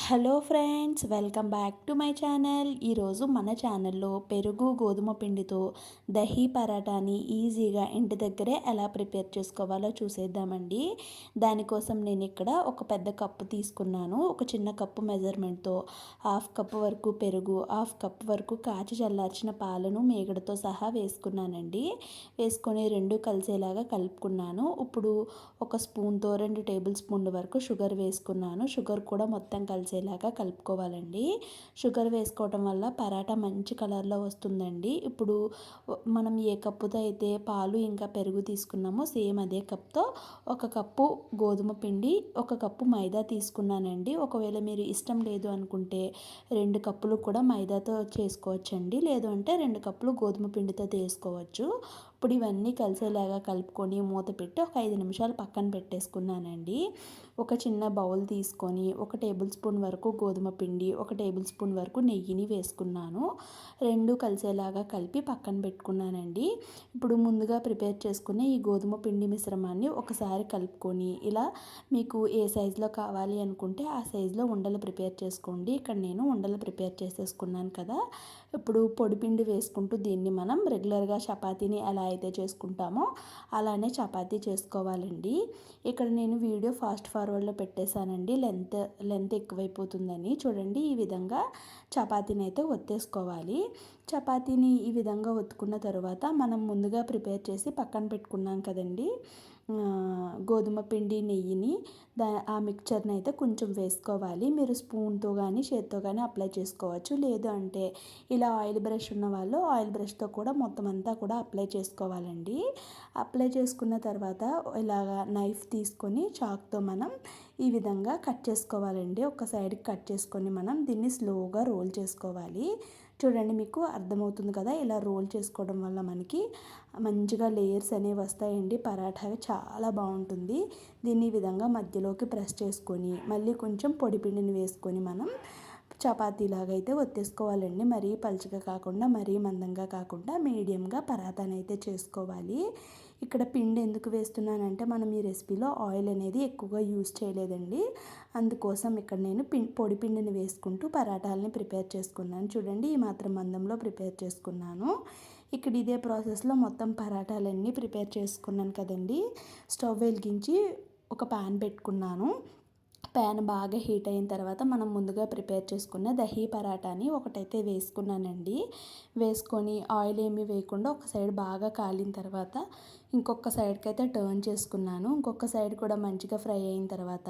Hello friends, welcome back to my channel. ఈరోజు మన ఛానల్లో పెరుగు గోధుమ పిండితో దహీ పరాటాని ఈజీగా ఇంటి దగ్గరే ఎలా ప్రిపేర్ చేసుకోవాలో చూసేద్దామండి. దానికోసం నేను ఇక్కడ ఒక పెద్ద కప్పు తీసుకున్నాను. ఒక చిన్న కప్పు మెజర్మెంట్తో హాఫ్ కప్పు వరకు పెరుగు, హాఫ్ కప్పు వరకు కాచి చల్లార్చిన పాలను మేగడతో సహా వేసుకున్నానండి. వేసుకొని రెండు కలిసేలాగా కలుపుకున్నాను. ఇప్పుడు ఒక స్పూన్తో 2 టేబుల్ స్పూన్ల వరకు షుగర్ వేసుకున్నాను. షుగర్ కూడా మొత్తం కలిసేలాగా కలుపుకోవాలండి. షుగర్ వేసుకోవటం వల్ల పరాటా మంచి కలర్లో వస్తుందండి. ఇప్పుడు మనం ఏ కప్పుతో అయితే పాలు ఇంకా పెరుగు తీసుకున్నామో సేమ్ అదే కప్తో ఒక కప్పు గోధుమ పిండి, ఒక కప్పు మైదా తీసుకున్నానండి. ఒకవేళ మీరు ఇష్టం లేదు అనుకుంటే 2 కప్పులు కూడా మైదాతో చేసుకోవచ్చండి. లేదు అంటే 2 కప్పులు గోధుమ పిండితో తీసుకోవచ్చు. ఇప్పుడు ఇవన్నీ కలిసేలాగా కలుపుకొని మూత పెట్టి ఒక 5 నిమిషాలు పక్కన పెట్టేసుకున్నానండి. ఒక చిన్న బౌల్ తీసుకొని 1 టేబుల్ స్పూన్ వరకు గోధుమ పిండి, 1 టేబుల్ స్పూన్ వరకు నెయ్యిని వేసుకున్నాను. రెండు కలిసేలాగా కలిపి పక్కన పెట్టుకున్నానండి. ఇప్పుడు ముందుగా ప్రిపేర్ చేసుకున్న ఈ గోధుమ పిండి మిశ్రమాన్ని ఒకసారి కలుపుకొని ఇలా మీకు ఏ సైజులో కావాలి అనుకుంటే ఆ సైజులో ఉండలు ప్రిపేర్ చేసుకోండి. ఇక్కడ నేను ఉండలు ప్రిపేర్ చేసేసుకున్నాను కదా. ఇప్పుడు పొడిపిండి వేసుకుంటూ దీన్ని మనం రెగ్యులర్గా చపాతీని ఎలా అయితే చేసుకుంటామో అలానే చపాతీ చేసుకోవాలండి. ఇక్కడ నేను వీడియో ఫాస్ట్ ఫార్వర్డ్లో పెట్టేశానండి, లెంత్ ఎక్కువైపోతుందని. చూడండి, ఈ విధంగా చపాతీని అయితే ఒత్తేసుకోవాలి. చపాతీని ఈ విధంగా ఒత్తుకున్న తర్వాత మనం ముందుగా ప్రిపేర్ చేసి పక్కన పెట్టుకున్నాం కదండి గోధుమ పిండి, నెయ్యిని, ఆ మిక్చర్ని అయితే కొంచెం వేసుకోవాలి. మీరు స్పూన్తో కానీ చేత్తో కానీ అప్లై చేసుకోవచ్చు. లేదు అంటే ఇలా ఆయిల్ బ్రష్ ఉన్న వాళ్ళు ఆయిల్ బ్రష్తో కూడా మొత్తం అంతా కూడా అప్లై చేసుకోవాలండి. అప్లై చేసుకున్న తర్వాత ఇలాగా నైఫ్ తీసుకొని చాక్తో మనం ఈ విధంగా కట్ చేసుకోవాలండి. ఒక సైడ్కి కట్ చేసుకొని మనం దీన్ని స్లోగా రోల్ చేసుకోవాలి. చూడండి, మీకు అర్థమవుతుంది కదా. ఇలా రోల్ చేసుకోవడం వల్ల మనకి మంచిగా లేయర్స్ అనేవి వస్తాయండి. పరాఠా చాలా బాగుంటుంది. దీన్ని ఈ విధంగా మధ్యలోకి ప్రెస్ చేసుకొని మళ్ళీ కొంచెం పొడిపిండిని వేసుకొని మనం చపాతీలాగా అయితే ఒత్తేసుకోవాలండి. మరీ పలుచగా కాకుండా మరీ మందంగా కాకుండా మీడియంగా పరాతాని అయితే చేసుకోవాలి. ఇక్కడ పిండి ఎందుకు వేస్తున్నానంటే మనం ఈ రెసిపీలో ఆయిల్ అనేది ఎక్కువగా యూజ్ చేయలేదండి. అందుకోసం ఇక్కడ నేను పొడి పిండిని వేసుకుంటూ పరాటాలని ప్రిపేర్ చేసుకున్నాను. చూడండి, ఈ మాత్రం మందంలో ప్రిపేర్ చేసుకున్నాను. ఇక్కడ ఇదే ప్రాసెస్లో మొత్తం పరాటాలన్నీ ప్రిపేర్ చేసుకున్నాను కదండి. స్టవ్ వెలిగించి ఒక ప్యాన్ పెట్టుకున్నాను. ప్యాన్ బాగా హీట్ అయిన తర్వాత మనం ముందుగా ప్రిపేర్ చేసుకున్న దహీ పరాటాని ఒకటైతే వేసుకున్నానండి. వేసుకొని ఆయిల్ ఏమీ వేయకుండా ఒక సైడ్ బాగా కాలిన తర్వాత ఇంకొక సైడ్కి అయితే టర్న్ చేసుకున్నాను. ఇంకొక సైడ్ కూడా మంచిగా ఫ్రై అయిన తర్వాత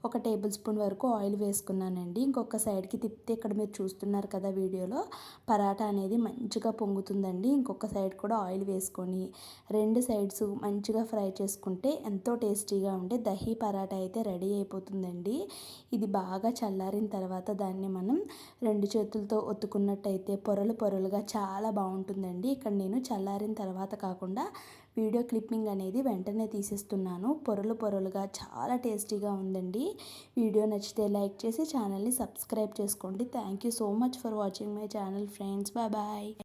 1 టేబుల్ స్పూన్ వరకు ఆయిల్ వేసుకున్నానండి. ఇంకొక సైడ్కి తిప్పితే ఇక్కడ మీరు చూస్తున్నారు కదా వీడియోలో, పరాటా అనేది మంచిగా పొంగుతుందండి. ఇంకొక సైడ్ కూడా ఆయిల్ వేసుకొని 2 సైడ్స్ మంచిగా ఫ్రై చేసుకుంటే ఎంతో టేస్టీగా ఉండే దహీ పరాటా అయితే రెడీ అయిపోతుందండి. ఇది బాగా చల్లారిన తర్వాత దాన్ని మనం 2 చేతులతో ఒత్తుకున్నట్టయితే పొరలు పొరలుగా చాలా బాగుంటుందండి. ఇక్కడ నేను చల్లారిన తర్వాత కాకుండా వీడియో క్లిప్పింగ్ అనేది వెంటనే తీసేస్తున్నాను. పొరలు పొరలుగా చాలా టేస్టీగా ఉందండి. వీడియో నచ్చితే లైక్ చేసి ఛానల్ని సబ్స్క్రైబ్ చేసుకోండి. Thank you so much for watching my channel friends. Bye bye.